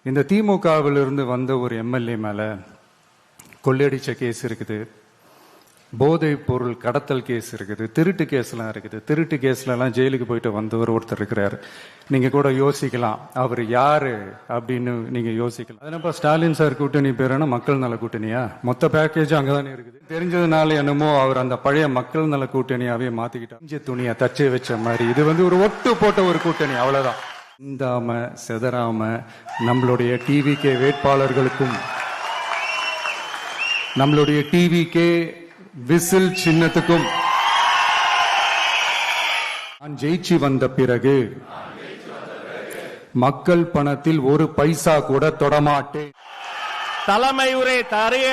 இந்த திமுகவிலிருந்து வந்த ஒரு எம்எல்ஏ மேல கொள்ளையடிச்ச கேஸ் இருக்குது, போதைப் பொருள் கடத்தல் கேஸ் இருக்குது, திருட்டு கேஸ்லாம் இருக்குது. திருட்டு கேஸ்லாம் ஜெயிலுக்கு போயிட்டு வந்தவர் ஒருத்தர் இருக்கிறார். நீங்க கூட யோசிக்கலாம் அவர் யாரு அப்படின்னு நீங்க யோசிக்கலாம். அதனால ஸ்டாலின் சார் கூட்டணி பேருனா மக்கள் நல கூட்டணியா? மொத்த பேக்கேஜ் அங்கதானே இருக்குது. தெரிஞ்சதுனால என்னமோ அவர் அந்த பழைய மக்கள் நல கூட்டணியாவே மாத்திக்கிட்டார். துணியை தச்சு வச்ச மாதிரி இது ஒரு ஒட்டு போட்ட ஒரு கூட்டணி, அவ்வளவுதான். சிந்தாம செதறாம நம்மளுடைய டிவிகே வேட்பாளர்களுக்கும் நம்மளுடைய டிவிகே விசில் சின்னத்துக்கும் நான் ஜெயிச்சு வந்த பிறகு மக்கள் பணத்தில் ஒரு பைசா கூட தொடமாட்டேன். தலைமை உரை தருக,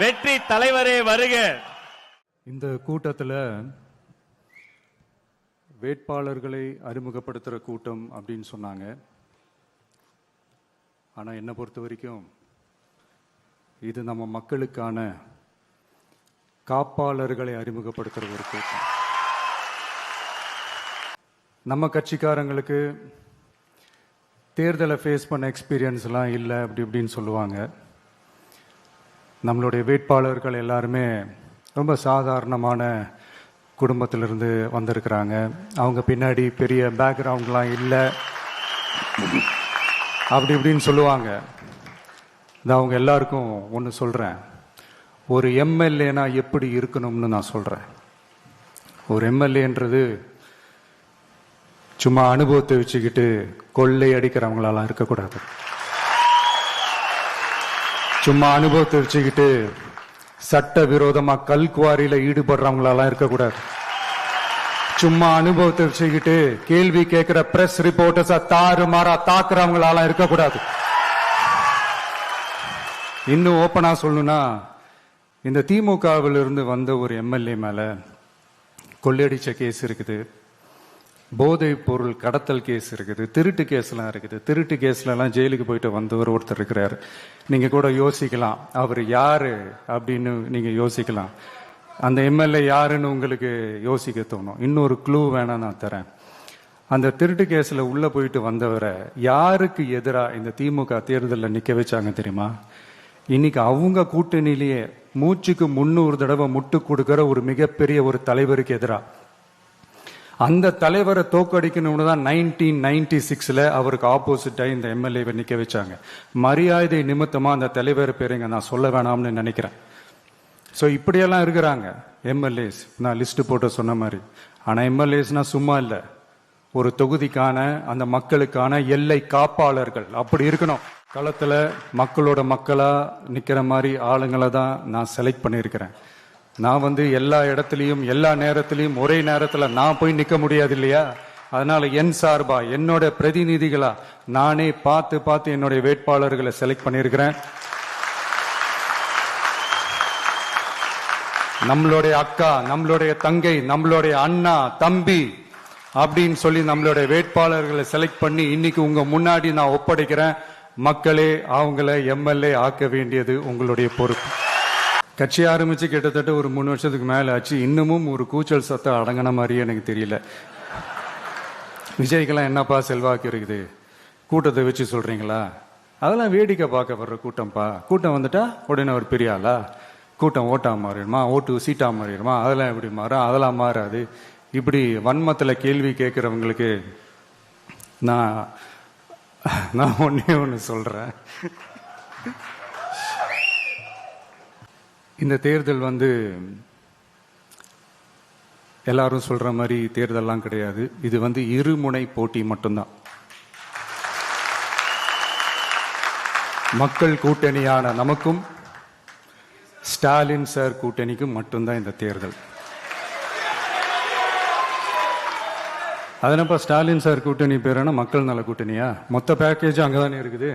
வெற்றி தலைவரே வருக. இந்த கூட்டத்தில் வேட்பாளர்களை அறிமுகப்படுத்துகிற கூட்டம் அப்படின்னு சொன்னாங்க. ஆனால் என்னை பொறுத்த வரைக்கும் இது நம்ம மக்களுக்கான காப்பாளர்களை அறிமுகப்படுத்துகிற ஒரு கூட்டம். நம்ம கட்சிக்காரங்களுக்கு தேர்தலை ஃபேஸ் பண்ண எக்ஸ்பீரியன்ஸ்லாம் இல்லை அப்படி இப்படின்னு சொல்லுவாங்க. நம்மளுடைய வேட்பாளர்கள் எல்லாருமே ரொம்ப சாதாரணமான குடும்பத்திலிருந்து வந்திருக்கிறாங்க. அவங்க பின்னாடி பெரிய பேக்ரவுண்ட்லாம் இல்லை அப்படி இப்படின்னு சொல்லுவாங்க. நான் அவங்க எல்லாருக்கும் ஒன்று சொல்கிறேன், ஒரு எம்எல்ஏனா எப்படி இருக்கணும்னு நான் சொல்கிறேன். ஒரு எம்எல்ஏன்றது சும்மா அனுபவத்தை வச்சுக்கிட்டு கொள்ளை அடிக்கிறவங்களாலாம் இருக்கக்கூடாது. சும்மா அனுபவத்தை வச்சுக்கிட்டு சட்ட விரோதமா கல்குவாரியில ஈடுபடுறவங்களாலாம் இருக்கக்கூடாது. சும்மா அனுபவத்தை வச்சுக்கிட்டு கேள்வி கேட்கிற பிரஸ் ரிப்போர்ட்டர்ஸா தாறுமாறா தாக்குறவங்களாலாம் இருக்கக்கூடாது. இன்னும் ஓப்பனா சொல்லணும்னா, இந்த திமுகவிலிருந்து வந்த ஒரு எம்எல்ஏ மேல கொள்ளையடிச்ச கேஸ் இருக்குது, போதைப் பொருள் கடத்தல் கேஸ் இருக்குது, திருட்டு கேஸ்லாம் இருக்குது. திருட்டு கேஸ்லாம் ஜெயிலுக்கு போயிட்டு வந்தவர் ஒருத்தர் இருக்கிறார். நீங்க கூட யோசிக்கலாம் அவர் யாரு அப்படின்னு நீங்க யோசிக்கலாம். அந்த எம்எல்ஏ யாருன்னு உங்களுக்கு யோசிக்க தோணும். இன்னொரு க்ளூ வேணா நான் தரேன். அந்த திருட்டு கேஸ்ல உள்ள போயிட்டு வந்தவரை யாருக்கு எதிராக இந்த திமுக தேர்தலில் நிக்க வச்சாங்க தெரியுமா? இன்னைக்கு அவங்க கூட்டணியிலேயே மூச்சுக்கு 300 தடவை முட்டு கொடுக்கிற ஒரு மிகப்பெரிய ஒரு தலைவருக்கு எதிராக. அந்த தலைவரை தோக்கடிக்கணும்னு தான் 1996 அவருக்கு ஆப்போசிட்டா இந்த எம்எல்ஏவை நிக்க வச்சாங்க. மரியாதை நிமித்தமா அந்த தலைவர் பேருங்க நான் சொல்ல வேணாம்னு நினைக்கிறேன். ஸோ இப்படியெல்லாம் இருக்கிறாங்க எம்எல்ஏஸ், நான் லிஸ்ட் போட்டு சொன்ன மாதிரி. ஆனால் எம்எல்ஏஸ்னா சும்மா இல்லை, ஒரு தொகுதிக்கான அந்த மக்களுக்கான எல்லை காப்பாளர்கள். அப்படி இருக்கணும். களத்தில் மக்களோட மக்களா நிற்கிற மாதிரி ஆளுங்களை தான் நான் செலக்ட் பண்ணியிருக்கிறேன். நான் எல்லா இடத்துலையும் எல்லா நேரத்திலையும் ஒரே நேரத்தில் நான் போய் நிற்க முடியாது இல்லையா? அதனால என் சார்பா என்னோட பிரதிநிதிகளா நானே பார்த்து என்னுடைய வேட்பாளர்களை செலக்ட் பண்ணியிருக்கிறேன். நம்மளுடைய அக்கா, நம்மளுடைய தங்கை, நம்மளுடைய அண்ணா, தம்பி அப்படின்னு சொல்லி நம்மளுடைய வேட்பாளர்களை செலக்ட் பண்ணி இன்னைக்கு உங்க முன்னாடி நான் ஒப்படைக்கிறேன். மக்களே, அவங்கள எம்எல்ஏ ஆக்க வேண்டியது உங்களுடைய பொறுப்பு. கட்சி ஆரம்பிச்சு கிட்டத்தட்ட ஒரு 3 வருஷத்துக்கு மேல ஆச்சு. இன்னமும் ஒரு கூச்சல் சத்தம் அடங்கின மாதிரியே எனக்கு தெரியல. விஜய்க்கெல்லாம் என்னப்பா செல்வாக்கு இருக்குது, கூட்டத்தை வச்சு சொல்றீங்களா? அதெல்லாம் வேடிக்கை பார்க்க வர்ற கூட்டம்ப்பா. கூட்டம் வந்துட்டா உடனே ஒரு பெரிய ஆளா? கூட்டம் ஓட்டா மாறிடுமா, ஓட்டு சீட்டா மாறிடுமா, அதெல்லாம் எப்படி மாறும்? அதெல்லாம் மாறாது. இப்படி வன்மத்தில் கேள்வி கேட்கிறவங்களுக்கு நான் ஒண்ணு சொல்றேன். இந்த தேர்தல் எல்லாரும் சொல்ற மாதிரி தேர்தல்லாம் கிடையாது. இது இருமுனை போட்டி மட்டும்தான். மக்கள் கூட்டணியான நமக்கும் ஸ்டாலின் சார் கூட்டணிக்கும் மட்டும்தான் இந்த தேர்தல். அதனப்ப ஸ்டாலின் சார் கூட்டணி பேருனா மக்கள் நல கூட்டணியா? மொத்த பேக்கேஜ் அங்கதானே இருக்குது.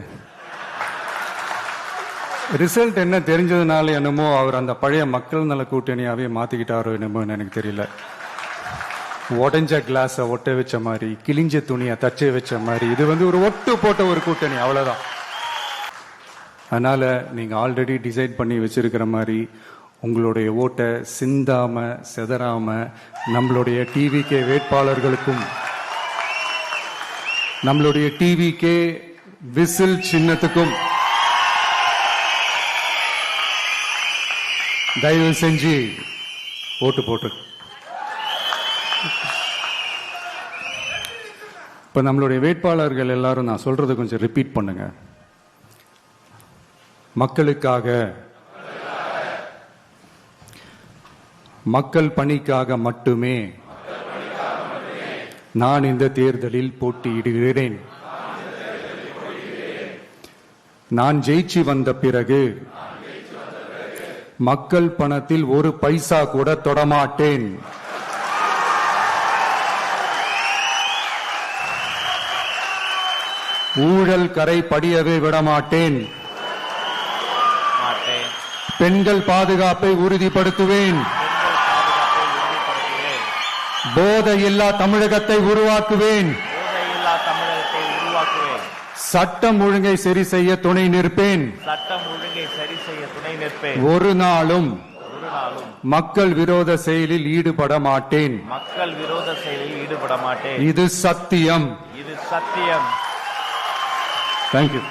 ரிசல்ட் என்ன தெரிஞ்சதுனால என்னமோ அவர் அந்த பழைய மக்கள் நல கூட்டணியாவே மாத்திக்கிட்டாரோ என்னமோ எனக்கு தெரியல. உடஞ்ச கிளாஸை ஒட்ட வச்ச மாதிரி, கிழிஞ்ச துணியை தச்சை வச்ச மாதிரி இது ஒரு ஒட்டு போட்ட ஒரு கூட்டணி, அவ்வளவுதான். அதனால நீங்க ஆல்ரெடி டிசைட் பண்ணி வச்சிருக்கிற மாதிரி உங்களுடைய ஓட்டை சிந்தாம செதறாம நம்மளுடைய டிவிகே வேட்பாளர்களுக்கும் நம்மளுடைய டிவிகே விசில் சின்னத்துக்கும் தயவு செஞ்சு ஓட்டு போட்டு. இப்ப நம்மளுடைய வேட்பாளர்கள் எல்லாரும் நான் சொல்றதை கொஞ்சம் ரிப்பீட் பண்ணுங்க. மக்களுக்காக, மக்கள் பணிக்காக மட்டுமே நான் இந்த தேர்தலில் போட்டியிடுகிறேன். நான் ஜெயிச்சு வந்த பிறகு மக்கள் பணத்தில் ஒரு பைசா கூட தொடமாட்டேன். ஊழல் கரை படியவே விடமாட்டேன். பெண்கள் பாதுகாப்பை உறுதிப்படுத்துவேன். போதையில்லா தமிழகத்தை உருவாக்குவேன். சட்டம் ஒழுங்கை சரி செய்ய துணை நிற்பேன். ஒரு நாளும் மக்கள் விரோத செயலில் ஈடுபட மாட்டேன். இது சத்தியம். இது சத்தியம். தேங்க்யூ.